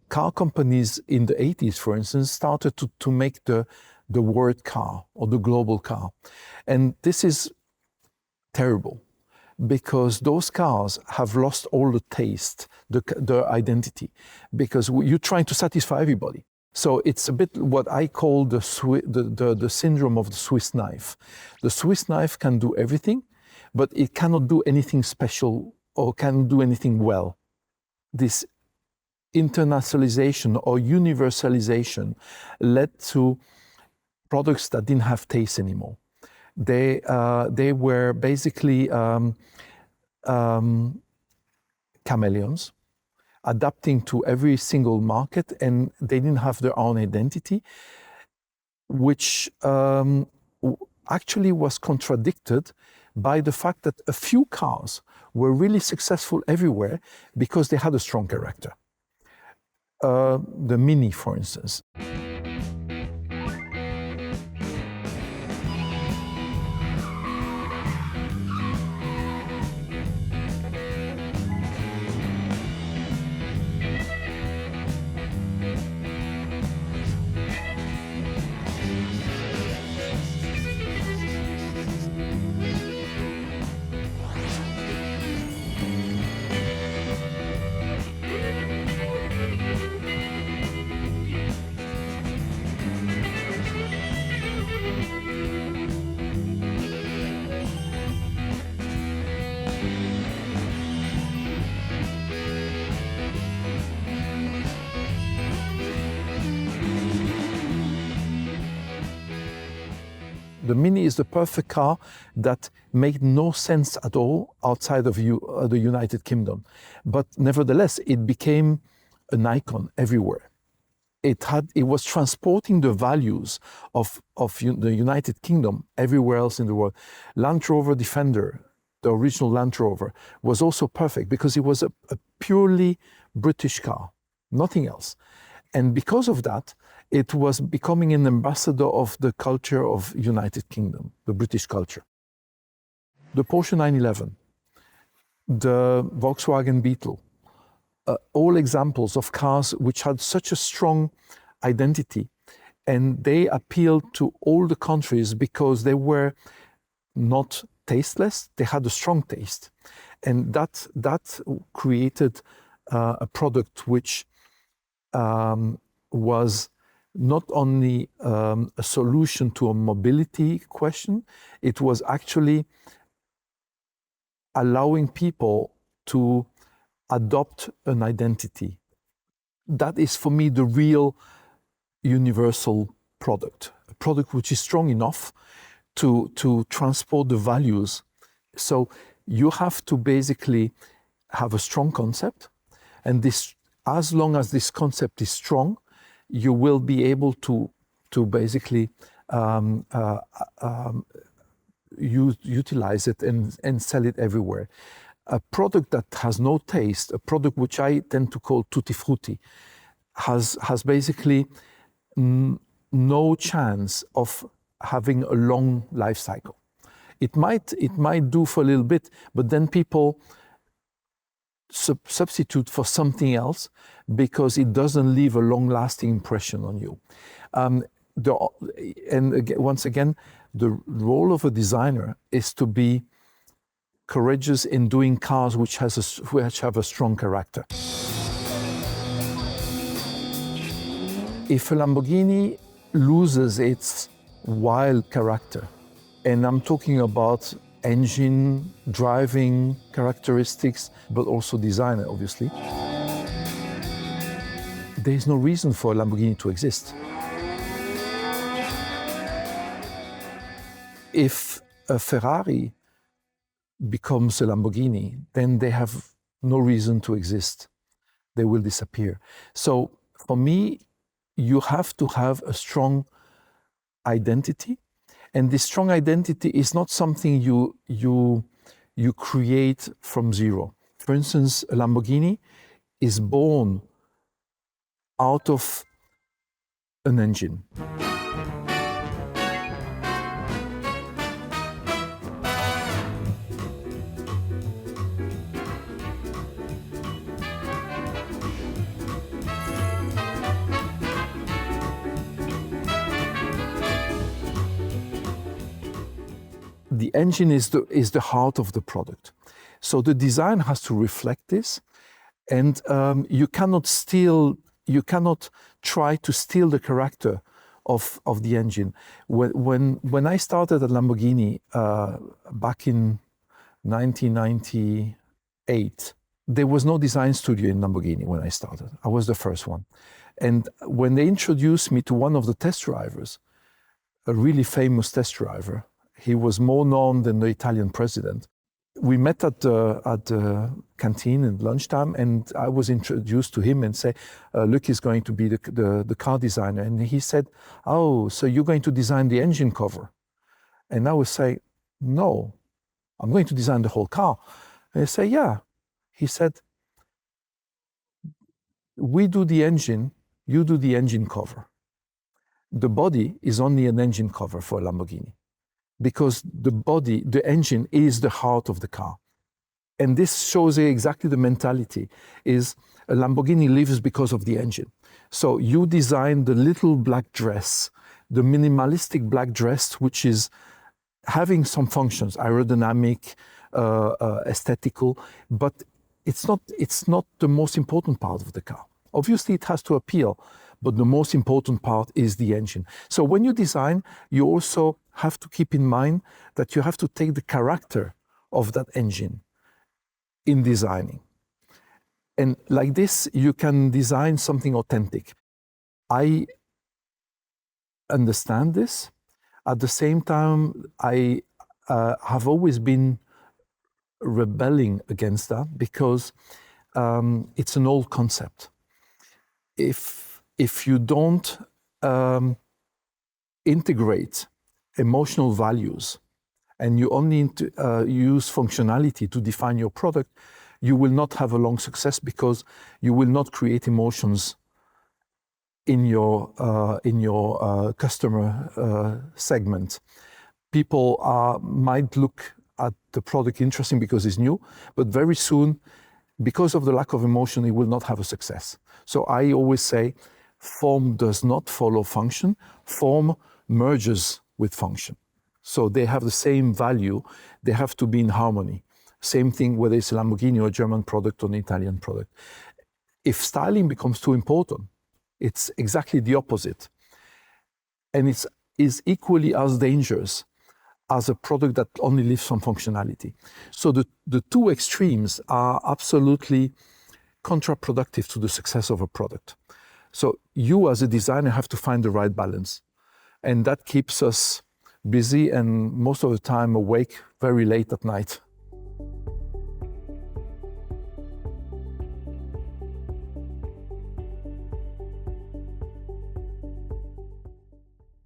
car companies in the 80s, for instance, started to make the world car or the global car. And this is terrible because those cars have lost all the taste, the identity, because you're trying to satisfy everybody. So it's a bit what I call the syndrome of the Swiss knife. The Swiss knife can do everything, but it cannot do anything special or can do anything well. This internationalization or universalization led to products that didn't have taste anymore. They were basically chameleons, adapting to every single market, and they didn't have their own identity, which actually was contradicted by the fact that a few cars were really successful everywhere because they had a strong character. The Mini, for instance. The Mini is the perfect car that made no sense at all outside of the United Kingdom. But nevertheless, it became an icon everywhere. It was transporting the values of the United Kingdom everywhere else in the world. Land Rover Defender, the original Land Rover, was also perfect because it was a purely British car, nothing else. And because of that, it was becoming an ambassador of the culture of United Kingdom, the British culture. The Porsche 911, the Volkswagen Beetle, all examples of cars which had such a strong identity, and they appealed to all the countries because they were not tasteless, they had a strong taste. And that created a product which was not only a solution to a mobility question, it was actually allowing people to adopt an identity. That is, for me, the real universal product, a product which is strong enough to transport the values. So you have to basically have a strong concept, and as long as this concept is strong, you will be able to basically utilize it and sell it everywhere. A product that has no taste, a product which I tend to call tutti frutti, has basically no chance of having a long life cycle. It might do for a little bit, but then people substitute for something else because it doesn't leave a long-lasting impression on you. Once again, the role of a designer is to be courageous in doing cars which have a strong character. If a Lamborghini loses its wild character, and I'm talking about engine, driving characteristics, but also design, obviously, there is no reason for a Lamborghini to exist. If a Ferrari becomes a Lamborghini, then they have no reason to exist. They will disappear. So for me, you have to have a strong identity. And this strong identity is not something you create from zero. For instance, a Lamborghini is born out of an engine. the engine is the heart of the product. So the design has to reflect this, and you cannot try to steal the character of the engine. When I started at Lamborghini back in 1998, there was no design studio in Lamborghini when I started. I was the first one. And when they introduced me to one of the test drivers, a really famous test driver, he was more known than the Italian president. We met at the canteen at lunchtime, and I was introduced to him and say, Luc is going to be the car designer. And he said, oh, so you're going to design the engine cover? And I would say, no, I'm going to design the whole car. And I say, yeah. He said, we do the engine, you do the engine cover. The body is only an engine cover for a Lamborghini, because the engine is the heart of the car. And this shows exactly the mentality, is a Lamborghini lives because of the engine. So you design the little black dress, the minimalistic black dress, which is having some functions, aerodynamic, aesthetical, but it's not the most important part of the car. Obviously, it has to appeal, but the most important part is the engine. So when you design, you also have to keep in mind that you have to take the character of that engine in designing. And like this, you can design something authentic. I understand this. At the same time, I have always been rebelling against that, because it's an old concept. If you don't integrate emotional values and you only use functionality to define your product, you will not have a long success, because you will not create emotions in your customer segment. People might look at the product interesting because it's new, but very soon, because of the lack of emotion, it will not have a success. So I always say, form does not follow function. Form merges with function. So they have the same value. They have to be in harmony. Same thing whether it's a Lamborghini or a German product or an Italian product. If styling becomes too important, it's exactly the opposite. And it is equally as dangerous as a product that only lives from functionality. So the two extremes are absolutely counterproductive to the success of a product. So you as a designer have to find the right balance. And that keeps us busy and most of the time awake very late at night.